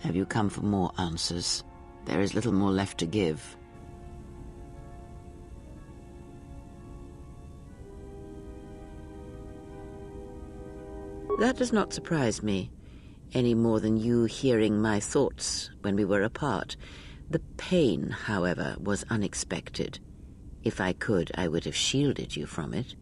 Have you come for more answers? There is little more left to give. That does not surprise me, any more than you hearing my thoughts when we were apart. The pain, however, was unexpected. If I could, I would have shielded you from it.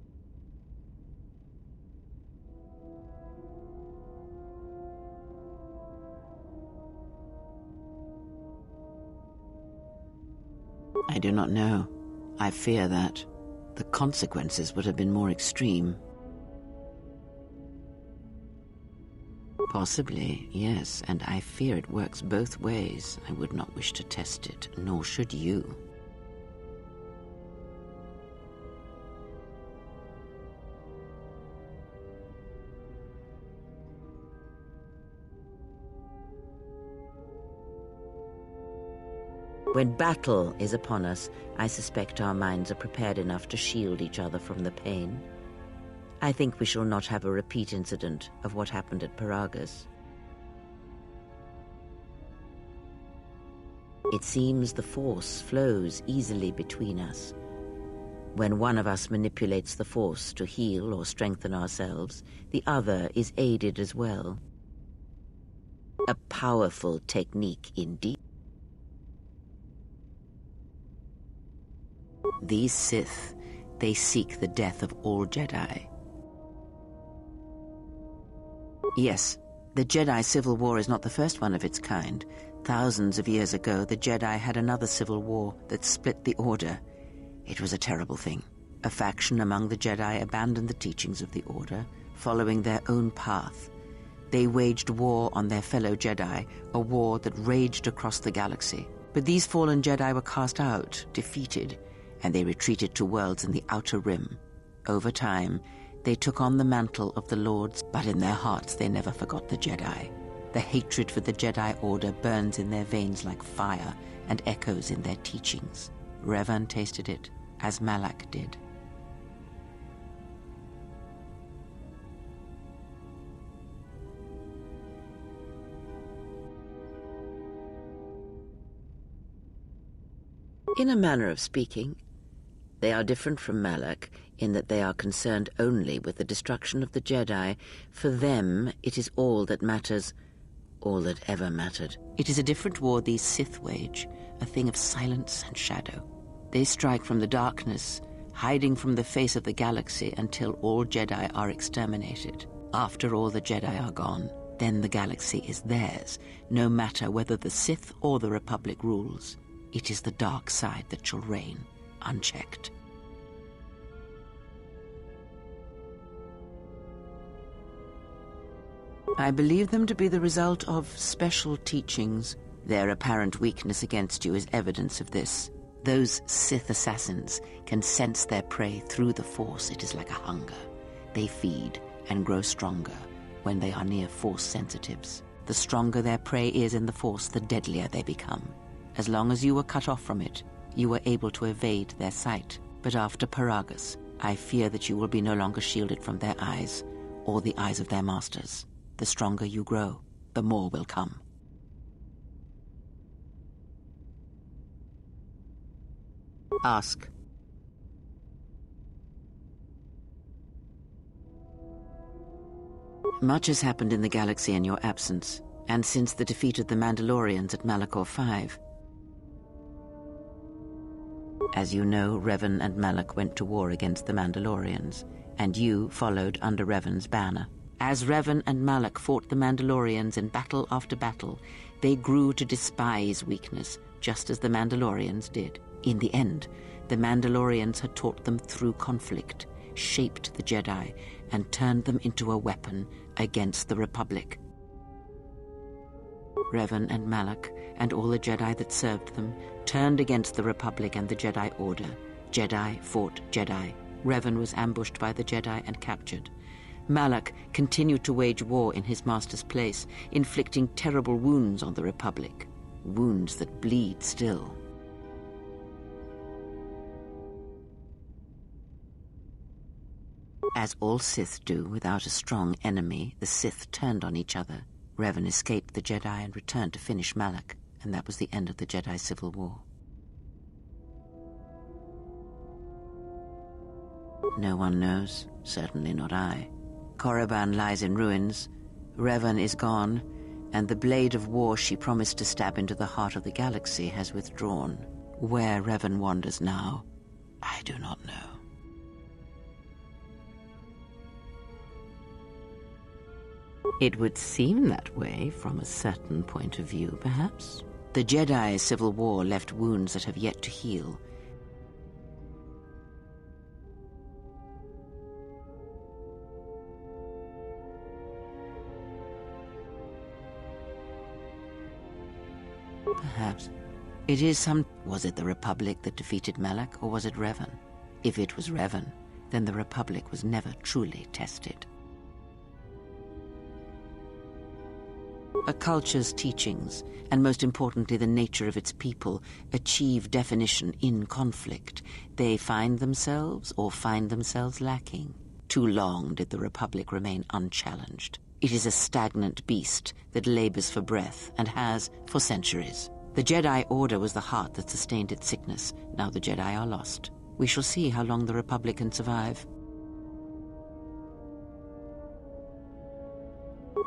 I do not know. I fear that the consequences would have been more extreme. Possibly, yes, and I fear it works both ways. I would not wish to test it, nor should you. When battle is upon us, I suspect our minds are prepared enough to shield each other from the pain. I think we shall not have a repeat incident of what happened at Paragus. It seems the force flows easily between us. When one of us manipulates the force to heal or strengthen ourselves, the other is aided as well. A powerful technique indeed. These Sith, they seek the death of all Jedi. Yes, the Jedi Civil War is not the first one of its kind. Thousands of years ago, the Jedi had another civil war that split the Order. It was a terrible thing. A faction among the Jedi abandoned the teachings of the Order, following their own path. They waged war on their fellow Jedi, a war that raged across the galaxy. But these fallen Jedi were cast out, defeated, and they retreated to worlds in the Outer Rim. Over time, they took on the mantle of the Lords, but in their hearts they never forgot the Jedi. The hatred for the Jedi Order burns in their veins like fire and echoes in their teachings. Revan tasted it, as Malak did. In a manner of speaking, they are different from Malak in that they are concerned only with the destruction of the Jedi. For them, it is all that matters, all that ever mattered. It is a different war these Sith wage, a thing of silence and shadow. They strike from the darkness, hiding from the face of the galaxy until all Jedi are exterminated. After all the Jedi are gone, then the galaxy is theirs, no matter whether the Sith or the Republic rules. It is the dark side that shall reign, unchecked. I believe them to be the result of special teachings. Their apparent weakness against you is evidence of this. Those Sith assassins can sense their prey through the Force. It is like a hunger. They feed and grow stronger when they are near Force sensitives. The stronger their prey is in the Force, the deadlier they become. As long as you were cut off from it, you were able to evade their sight. But after Paragus, I fear that you will be no longer shielded from their eyes, or the eyes of their masters. The stronger you grow, the more will come. Ask. Much has happened in the galaxy in your absence, and since the defeat of the Mandalorians at Malachor 5. As you know, Revan and Malak went to war against the Mandalorians, and you followed under Revan's banner. As Revan and Malak fought the Mandalorians in battle after battle, they grew to despise weakness, just as the Mandalorians did. In the end, the Mandalorians had taught them through conflict, shaped the Jedi, and turned them into a weapon against the Republic. Revan and Malak, and all the Jedi that served them, turned against the Republic and the Jedi Order. Jedi fought Jedi. Revan was ambushed by the Jedi and captured. Malak continued to wage war in his master's place, inflicting terrible wounds on the Republic. Wounds that bleed still. As all Sith do without a strong enemy, the Sith turned on each other. Revan escaped the Jedi and returned to finish Malak, and that was the end of the Jedi Civil War. No one knows, certainly not I. Korriban lies in ruins, Revan is gone, and the blade of war she promised to stab into the heart of the galaxy has withdrawn. Where Revan wanders now, I do not know. It would seem that way from a certain point of view, perhaps. The Jedi Civil War left wounds that have yet to heal. Perhaps. It is some... Was it the Republic that defeated Malak, or was it Revan? If it was Revan, then the Republic was never truly tested. A culture's teachings, and most importantly the nature of its people, achieve definition in conflict. They find themselves lacking. Too long did the Republic remain unchallenged. It is a stagnant beast that labors for breath, and has for centuries. The Jedi Order was the heart that sustained its sickness. Now the Jedi are lost. We shall see how long the Republic can survive.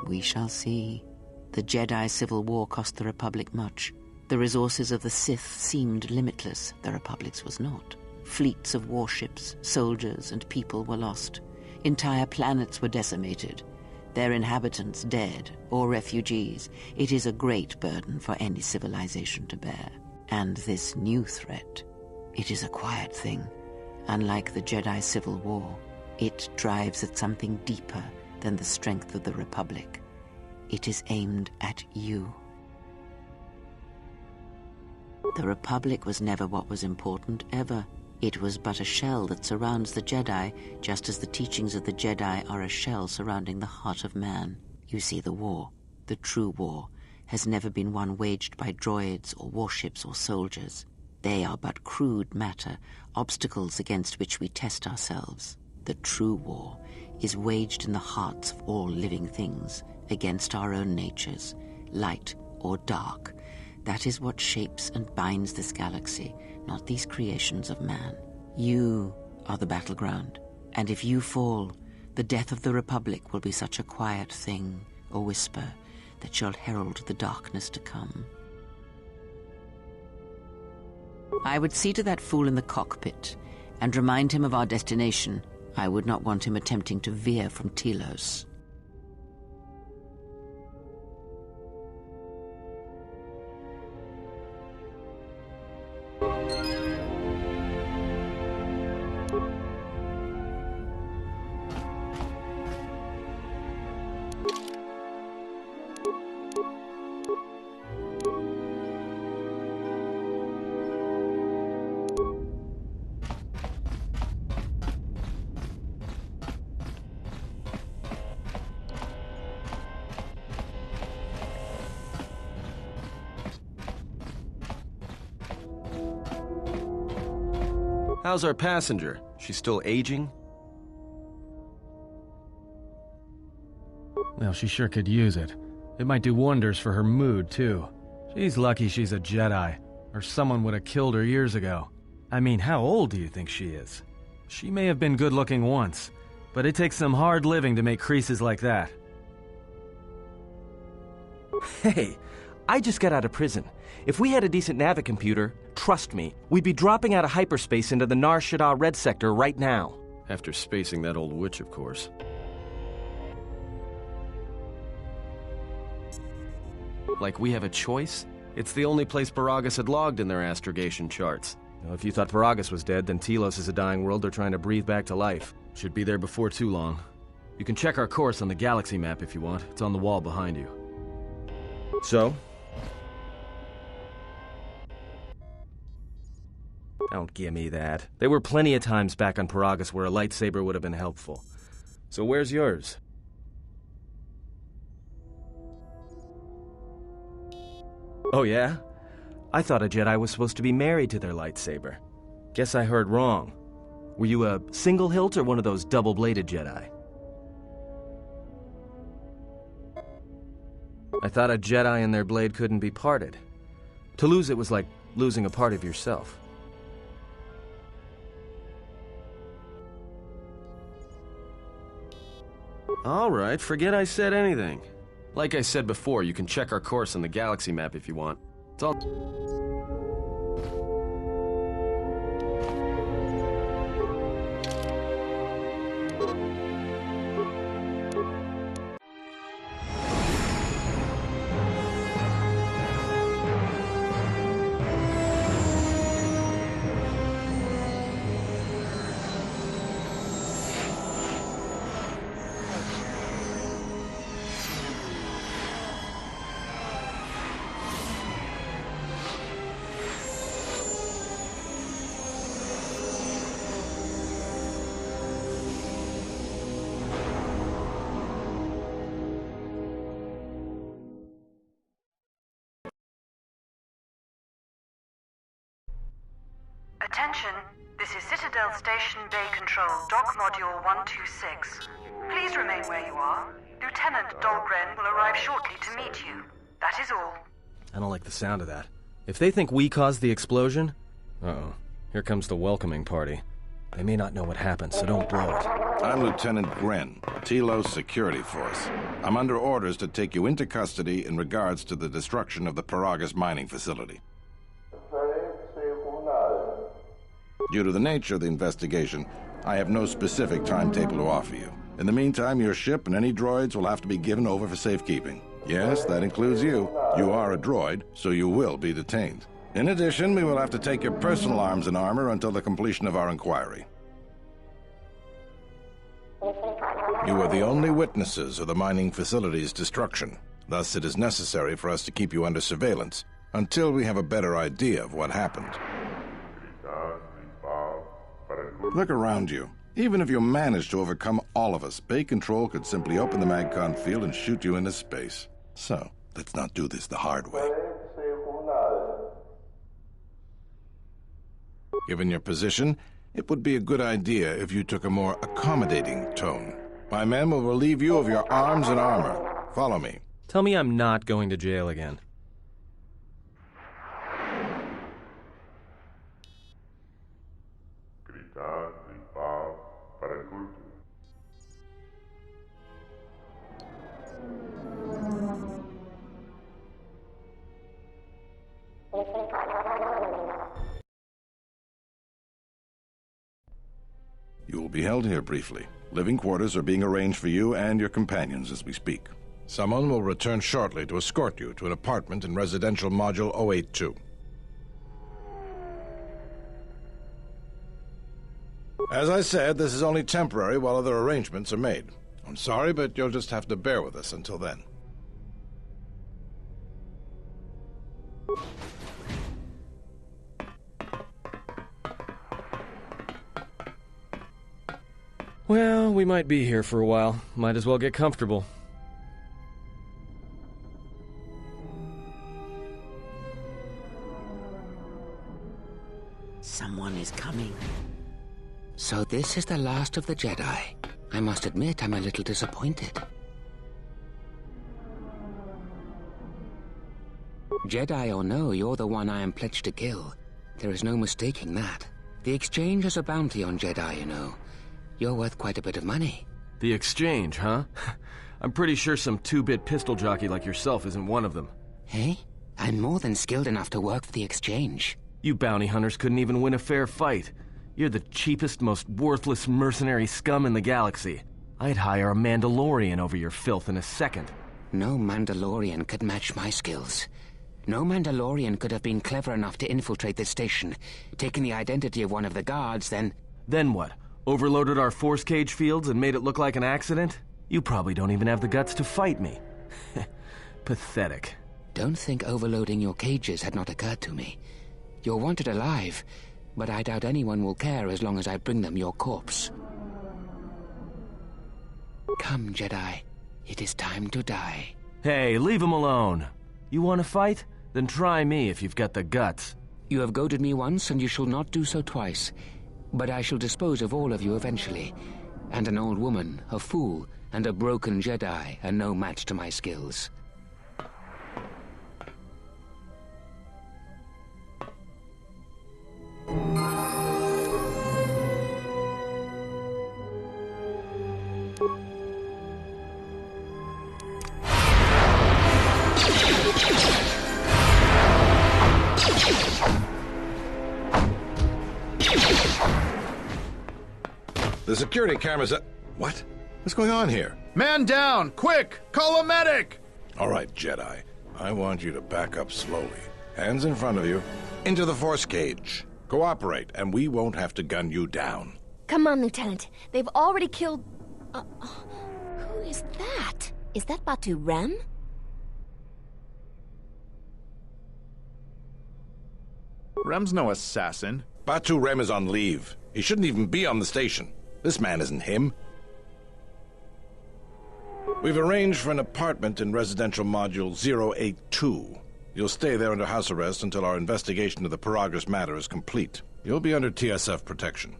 We shall see. The Jedi Civil War cost the Republic much. The resources of the Sith seemed limitless. The Republic's was not. Fleets of warships, soldiers, and people were lost. Entire planets were decimated. Their inhabitants dead or refugees. It is a great burden for any civilization to bear. And this new threat, it is a quiet thing. Unlike the Jedi Civil War, it drives at something deeper than the strength of the Republic. It is aimed at you. The Republic was never what was important, ever. It was but a shell that surrounds the Jedi, just as the teachings of the Jedi are a shell surrounding the heart of man. You see, the war, the true war, has never been one waged by droids or warships or soldiers. They are but crude matter, obstacles against which we test ourselves. The true war is waged in the hearts of all living things, against our own natures, light or dark. That is what shapes and binds this galaxy, not these creations of man. You are the battleground, and if you fall, the death of the Republic will be such a quiet thing, a whisper, that shall herald the darkness to come. I would see to that fool in the cockpit, and remind him of our destination. I would not want him attempting to veer from Telos. How's our passenger? She's still aging? Well, she sure could use it. It might do wonders for her mood, too. She's lucky she's a Jedi, or someone would have killed her years ago. I mean, how old do you think she is? She may have been good-looking once, but it takes some hard living to make creases like that. Hey, I just got out of prison. If we had a decent navicomputer, trust me, we'd be dropping out of hyperspace into the Nar Shaddaa Red Sector right now. After spacing that old witch, of course. Like we have a choice? It's the only place Paragus had logged in their astrogation charts. Well, if you thought Paragus was dead, then Telos is a dying world they're trying to breathe back to life. Should be there before too long. You can check our course on the galaxy map if you want. It's on the wall behind you. So? Don't give me that. There were plenty of times back on Paragus where a lightsaber would have been helpful. So where's yours? Oh yeah? I thought a Jedi was supposed to be married to their lightsaber. Guess I heard wrong. Were you a single hilt or one of those double-bladed Jedi? I thought a Jedi and their blade couldn't be parted. To lose it was like losing a part of yourself. All right, forget I said anything. Like I said before, you can check our course on the galaxy map if you want. It's all... Attention, this is Citadel Station Bay Control, Dock Module 126. Please remain where you are. Lieutenant Dahlgren will arrive shortly to meet you. That is all. I don't like the sound of that. If they think we caused the explosion... Uh-oh. Here comes the welcoming party. They may not know what happened, so don't blow it. I'm Lieutenant Gren, Telos Security Force. I'm under orders to take you into custody in regards to the destruction of the Paragus mining facility. Due to the nature of the investigation, I have no specific timetable to offer you. In the meantime, your ship and any droids will have to be given over for safekeeping. Yes, that includes you. You are a droid, so you will be detained. In addition, we will have to take your personal arms and armor until the completion of our inquiry. You are the only witnesses of the mining facility's destruction. Thus, it is necessary for us to keep you under surveillance until we have a better idea of what happened. Look around you. Even if you manage to overcome all of us, Bay Control could simply open the MagCon field and shoot you into space. So, let's not do this the hard way. Given your position, it would be a good idea if you took a more accommodating tone. My men will relieve you of your arms and armor. Follow me. Tell me I'm not going to jail again. You will be held here briefly. Living quarters are being arranged for you and your companions as we speak. Someone will return shortly to escort you to an apartment in Residential Module 082. As I said, this is only temporary while other arrangements are made. I'm sorry, but you'll just have to bear with us until then. Well, we might be here for a while. Might as well get comfortable. Someone is coming. So this is the last of the Jedi. I must admit, I'm a little disappointed. Jedi or no, you're the one I am pledged to kill. There is no mistaking that. The Exchange has a bounty on Jedi, you know. You're worth quite a bit of money. The Exchange, huh? I'm pretty sure some two-bit pistol jockey like yourself isn't one of them. Hey? I'm more than skilled enough to work for the Exchange. You bounty hunters couldn't even win a fair fight. You're the cheapest, most worthless mercenary scum in the galaxy. I'd hire a Mandalorian over your filth in a second. No Mandalorian could match my skills. No Mandalorian could have been clever enough to infiltrate this station, taken the identity of one of the guards, then... Then what? Overloaded our force cage fields and made it look like an accident? You probably don't even have the guts to fight me. Pathetic. Don't think overloading your cages had not occurred to me. You're wanted alive, but I doubt anyone will care as long as I bring them your corpse. Come, Jedi. It is time to die. Hey, leave him alone. You want to fight? Then try me if you've got the guts. You have goaded me once, and you shall not do so twice. But I shall dispose of all of you eventually. And an old woman, a fool, and a broken Jedi are no match to my skills. security cameras... What? What's going on here? Man down! Quick! Call a medic! All right, Jedi. I want you to back up slowly. Hands in front of you. Into the force cage. Cooperate, and we won't have to gun you down. Come on, Lieutenant. They've already killed... who is that? Is that Batu Rem? Rem's no assassin. Batu Rem is on leave. He shouldn't even be on the station. This man isn't him. We've arranged for an apartment in residential module 082. You'll stay there under house arrest until our investigation of the Paragus matter is complete. You'll be under TSF protection.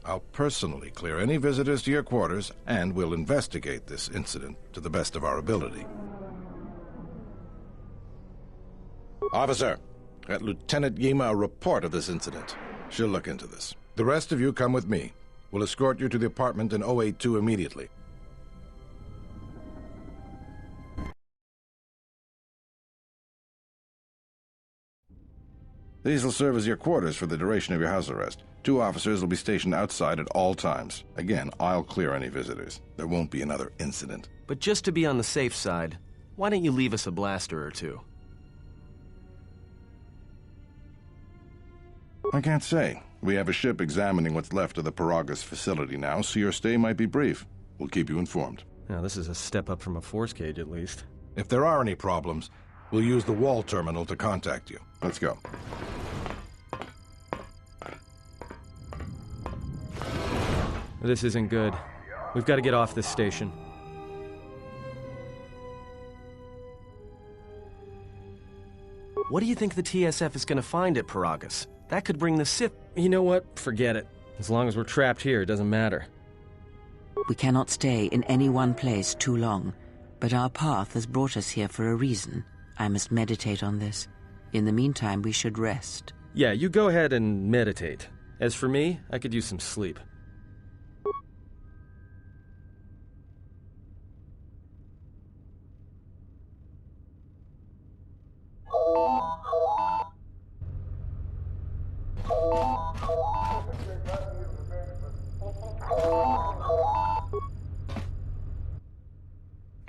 I'll personally clear any visitors to your quarters, and we'll investigate this incident to the best of our ability. Officer, get Lieutenant Yima a report of this incident. She'll look into this. The rest of you come with me. We'll escort you to the apartment in 082 immediately. These will serve as your quarters for the duration of your house arrest. 2 officers will be stationed outside at all times. Again, I'll clear any visitors. There won't be another incident. But just to be on the safe side, why don't you leave us a blaster or two? I can't say. We have a ship examining what's left of the Paragus facility now, so your stay might be brief. We'll keep you informed. Now, this is a step up from a force cage, at least. If there are any problems, we'll use the wall terminal to contact you. Let's go. This isn't good. We've got to get off this station. What do you think the TSF is going to find at Paragus? That could bring the Sith... You know what? Forget it. As long as we're trapped here, it doesn't matter. We cannot stay in any one place too long, but our path has brought us here for a reason. I must meditate on this. In the meantime, we should rest. Yeah, you go ahead and meditate. As for me, I could use some sleep.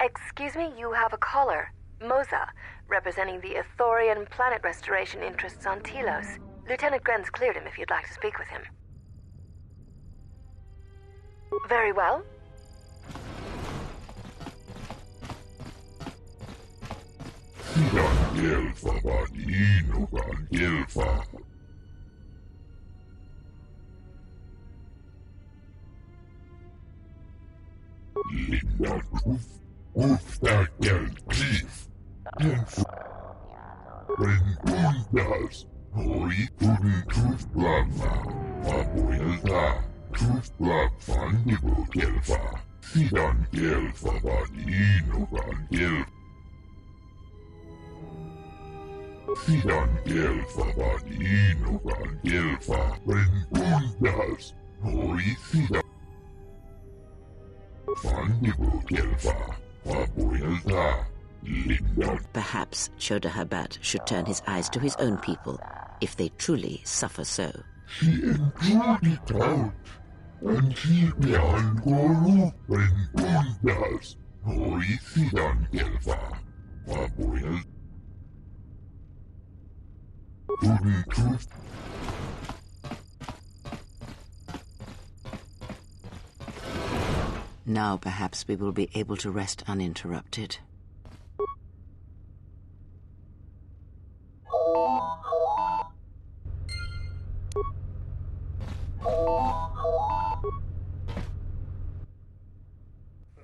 Excuse me, you have a caller. Moza, representing the Ithorian planet restoration interests on Telos. Lieutenant Grenz cleared him if you'd like to speak with him. Very well. Perhaps Choda Habat should turn his eyes to his own people, if they truly suffer so. Now perhaps we will be able to rest uninterrupted.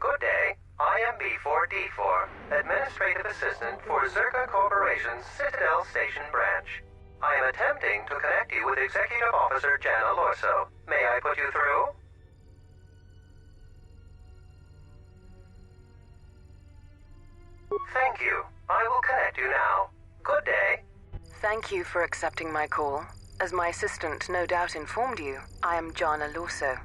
Good day. I am B4D4, Administrative Assistant for Zerka Corporation's Citadel Station branch. I am attempting to connect you with Executive Officer Jana Lorso. May I put you through? Thank you. I will connect you now. Good day. Thank you for accepting my call. As my assistant no doubt informed you, I am Jana Lorso.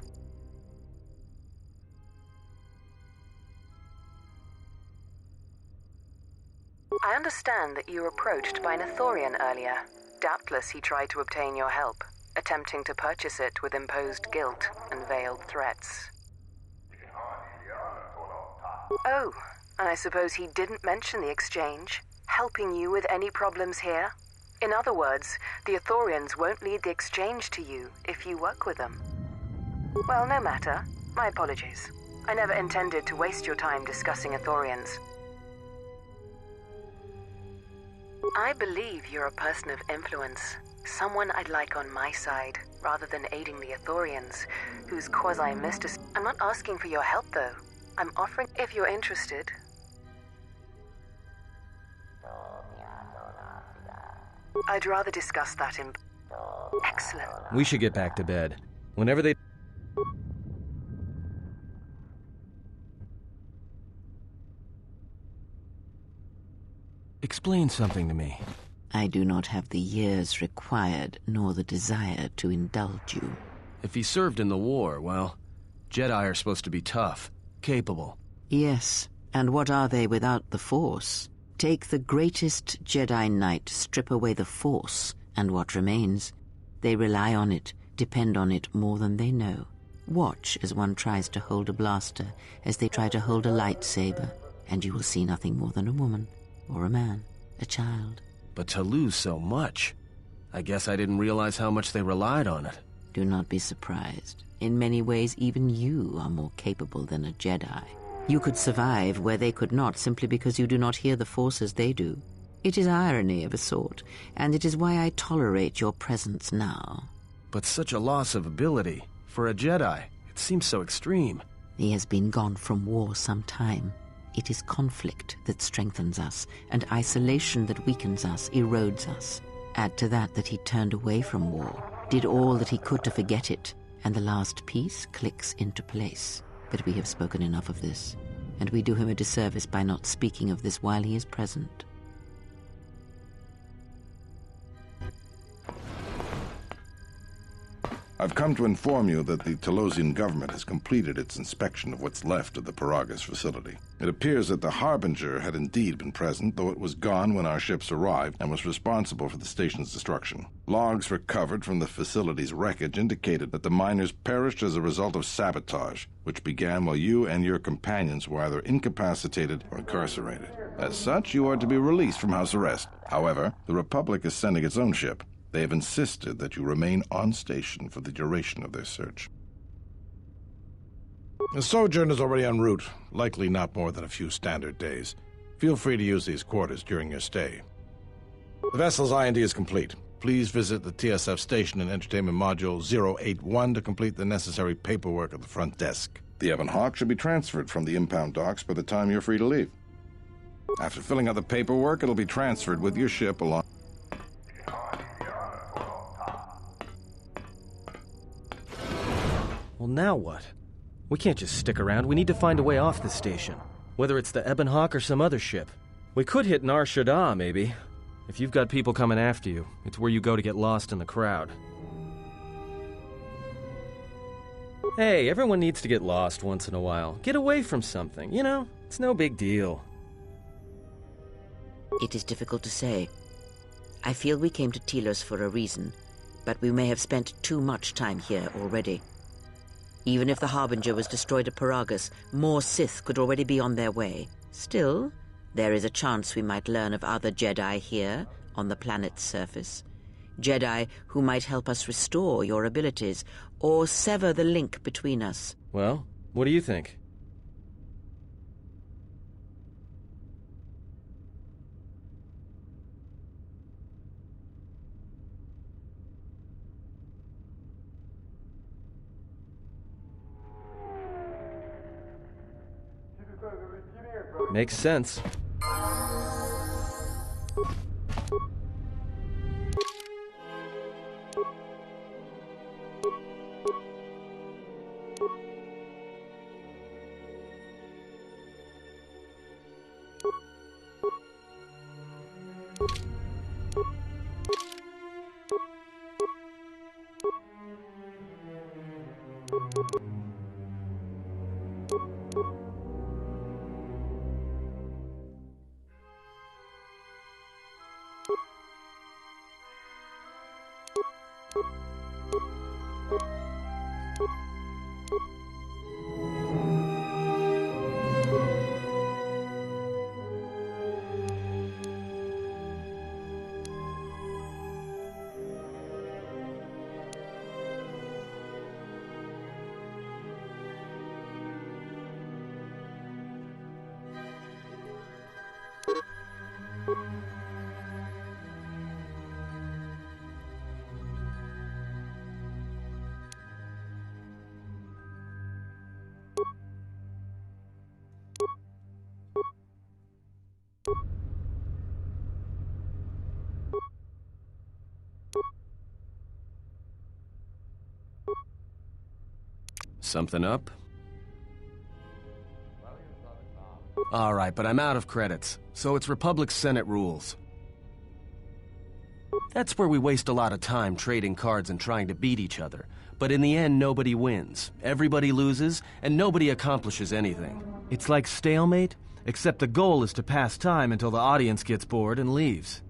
I understand that you were approached by an Ithorian earlier. Doubtless he tried to obtain your help. attempting to purchase it with imposed guilt and veiled threats. Oh, and I suppose he didn't mention the exchange, helping you with any problems here? In other words, the Ithorians won't lead the exchange to you if you work with them. Well, no matter. My apologies. I never intended to waste your time discussing Ithorians. I believe you're a person of influence, someone I'd like on my side, rather than aiding the Ithorians, whose quasi-mystics... I'm not asking for your help, though. I'm offering if you're interested. I'd rather discuss that in... Excellent. We should get back to bed. Whenever they... Explain something to me. I do not have the years required, nor the desire to indulge you. If he served in the war, well, Jedi are supposed to be tough, capable. Yes, and what are they without the Force? Take the greatest Jedi Knight, strip away the Force, and what remains? They rely on it, depend on it more than they know. Watch as one tries to hold a blaster, as they try to hold a lightsaber, and you will see nothing more than a woman, or a man, a child. But to lose so much, I guess I didn't realize how much they relied on it. Do not be surprised. In many ways, even you are more capable than a Jedi. You could survive where they could not simply because you do not hear the Force as they do. It is irony of a sort, and it is why I tolerate your presence now. But such a loss of ability, for a Jedi, it seems so extreme. He has been gone from war some time. It is conflict that strengthens us, and isolation that weakens us, erodes us. Add to that he turned away from war, did all that he could to forget it, and the last piece clicks into place. But we have spoken enough of this, and we do him a disservice by not speaking of this while he is present. I've come to inform you that the Talosian government has completed its inspection of what's left of the Paragus facility. It appears that the Harbinger had indeed been present, though it was gone when our ships arrived and was responsible for the station's destruction. Logs recovered from the facility's wreckage indicated that the miners perished as a result of sabotage, which began while you and your companions were either incapacitated or incarcerated. As such, you are to be released from house arrest. However, the Republic is sending its own ship. They have insisted that you remain on station for the duration of their search. The sojourn is already en route, likely not more than a few standard days. Feel free to use these quarters during your stay. The vessel's I&D is complete. Please visit the TSF station and entertainment module 081 to complete the necessary paperwork at the front desk. The Ebon Hawk should be transferred from the impound docks by the time you're free to leave. After filling out the paperwork, it'll be transferred with your ship along... Well, now what? We can't just stick around. We need to find a way off this station. Whether it's the Ebon Hawk or some other ship. We could hit Nar Shaddaa, maybe. If you've got people coming after you, it's where you go to get lost in the crowd. Hey, everyone needs to get lost once in a while. Get away from something, you know? It's no big deal. It is difficult to say. I feel we came to Telos for a reason, but we may have spent too much time here already. Even if the Harbinger was destroyed at Paragus, more Sith could already be on their way. Still, there is a chance we might learn of other Jedi here, on the planet's surface. Jedi who might help us restore your abilities, or sever the link between us. Well, what do you think? Makes sense. Something up? Alright, but I'm out of credits, so it's Republic Senate rules. That's where we waste a lot of time trading cards and trying to beat each other. But in the end, nobody wins. Everybody loses, and nobody accomplishes anything. It's like stalemate, except the goal is to pass time until the audience gets bored and leaves.